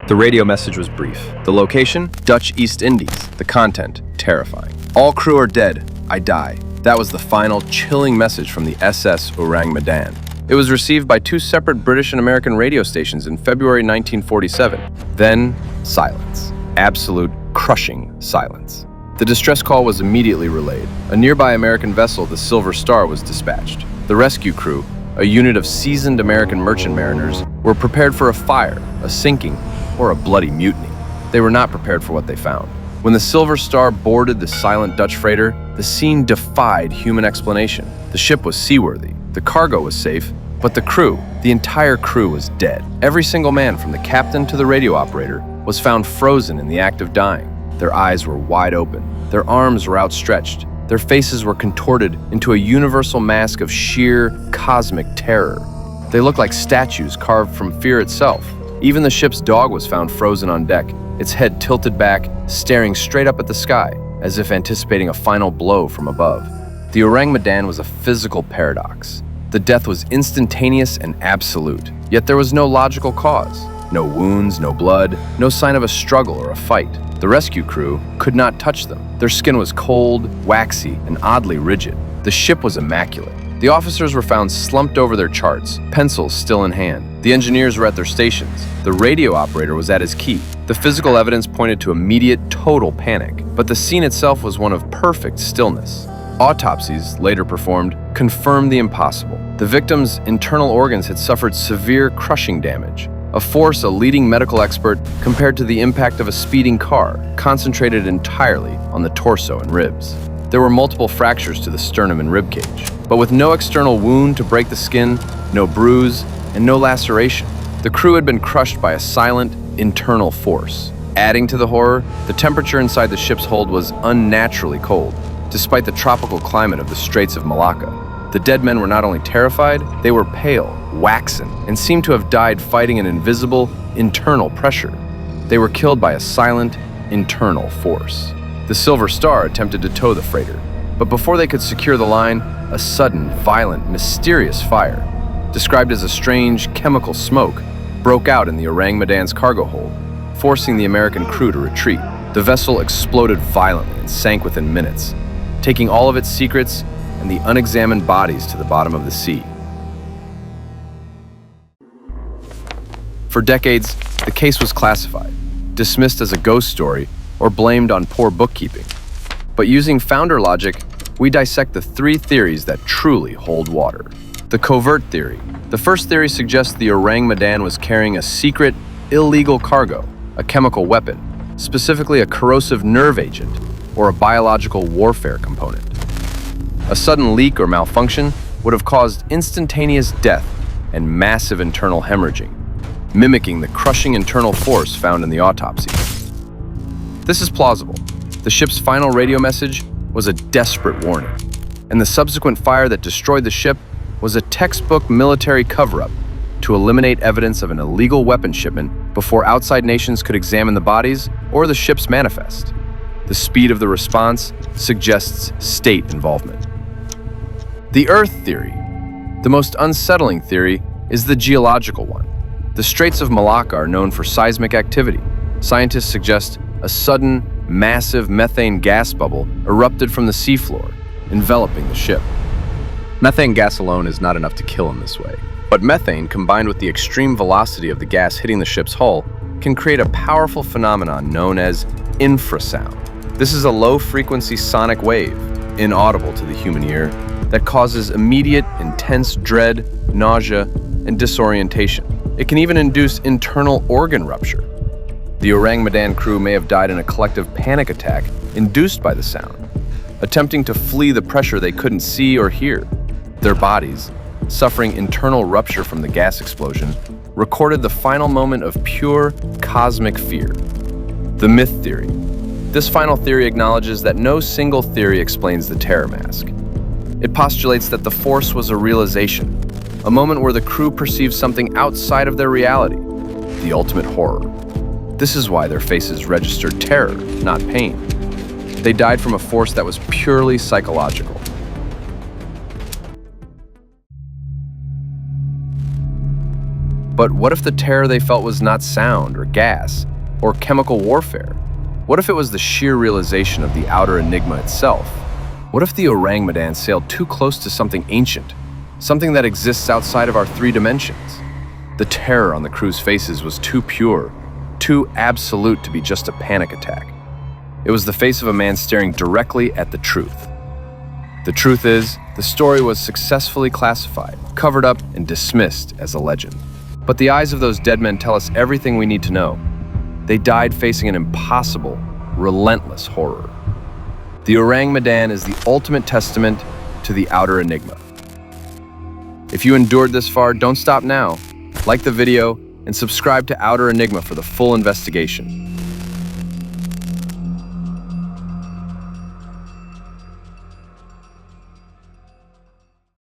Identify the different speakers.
Speaker 1: The radio message was brief. The location? Dutch East Indies. The content? Terrifying. All crew are dead. I die. That was the final, chilling message from the SS Ourang Medan. It was received by two separate British and American radio stations in February 1947. Then, silence. Absolute, crushing silence. The distress call was immediately relayed. A nearby American vessel, the Silver Star, was dispatched. The rescue crew, a unit of seasoned American merchant mariners, were prepared for a fire, a sinking, or a bloody mutiny. They were not prepared for what they found. When the Silver Star boarded the silent Dutch freighter, the scene defied human explanation. The ship was seaworthy, the cargo was safe, but the crew, the entire crew, was dead. Every single man, from the captain to the radio operator, was found frozen in the act of dying. Their eyes were wide open, their arms were outstretched, their faces were contorted into a universal mask of sheer, cosmic terror. They looked like statues carved from fear itself. Even the ship's dog was found frozen on deck, its head tilted back, staring straight up at the sky, as if anticipating a final blow from above. The Ourang Medan was a physical paradox. The death was instantaneous and absolute, yet there was no logical cause. No wounds, no blood, no sign of a struggle or a fight. The rescue crew could not touch them. Their skin was cold, waxy, and oddly rigid. The ship was immaculate. The officers were found slumped over their charts, pencils still in hand. The engineers were at their stations. The radio operator was at his key. The physical evidence pointed to immediate, total panic, but the scene itself was one of perfect stillness. Autopsies, later performed, confirmed the impossible. The victims' internal organs had suffered severe crushing damage, a force a leading medical expert compared to the impact of a speeding car, concentrated entirely on the torso and ribs. There were multiple fractures to the sternum and ribcage, but with no external wound to break the skin, no bruise, and no laceration. The crew had been crushed by a silent, internal force. Adding to the horror, the temperature inside the ship's hold was unnaturally cold, despite the tropical climate of the Straits of Malacca. The dead men were not only terrified, they were pale, waxen, and seemed to have died fighting an invisible, internal pressure. They were killed by a silent, internal force. The Silver Star attempted to tow the freighter, but before they could secure the line, a sudden, violent, mysterious fire, described as a strange chemical smoke, broke out in the Ourang Medan's cargo hold, forcing the American crew to retreat. The vessel exploded violently and sank within minutes, taking all of its secrets and the unexamined bodies to the bottom of the sea. For decades, the case was classified, dismissed as a ghost story, or blamed on poor bookkeeping. But using founder logic, we dissect the three theories that truly hold water. The covert theory. The first theory suggests the Ourang Medan was carrying a secret, illegal cargo, a chemical weapon, specifically a corrosive nerve agent, or a biological warfare component. A sudden leak or malfunction would have caused instantaneous death and massive internal hemorrhaging, mimicking the crushing internal force found in the autopsy. This is plausible. The ship's final radio message was a desperate warning, and the subsequent fire that destroyed the ship was a textbook military cover-up to eliminate evidence of an illegal weapon shipment before outside nations could examine the bodies or the ship's manifest. The speed of the response suggests state involvement. The Earth theory. The most unsettling theory is the geological one. The Straits of Malacca are known for seismic activity. Scientists suggest a sudden, massive methane gas bubble erupted from the seafloor, enveloping the ship. Methane gas alone is not enough to kill in this way, but methane, combined with the extreme velocity of the gas hitting the ship's hull, can create a powerful phenomenon known as infrasound. This is a low-frequency sonic wave, inaudible to the human ear, that causes immediate, intense dread, nausea, and disorientation. It can even induce internal organ rupture. The Ourang Medan crew may have died in a collective panic attack induced by the sound, attempting to flee the pressure they couldn't see or hear. Their bodies, suffering internal rupture from the gas explosion, recorded the final moment of pure cosmic fear. The myth theory. This final theory acknowledges that no single theory explains the terror mask. It postulates that the force was a realization, a moment where the crew perceived something outside of their reality, the ultimate horror. This is why their faces registered terror, not pain. They died from a force that was purely psychological. But what if the terror they felt was not sound or gas or chemical warfare? What if it was the sheer realization of the outer enigma itself? What if the Ourang Medan sailed too close to something ancient, something that exists outside of our three dimensions? The terror on the crew's faces was too pure, too absolute to be just a panic attack. It was the face of a man staring directly at the truth. The truth is, the story was successfully classified, covered up, and dismissed as a legend. But the eyes of those dead men tell us everything we need to know. They died facing an impossible, relentless horror. The Ourang Medan is the ultimate testament to the outer enigma. If you endured this far, don't stop now. Like the video and subscribe to Outer Enigma for the full investigation.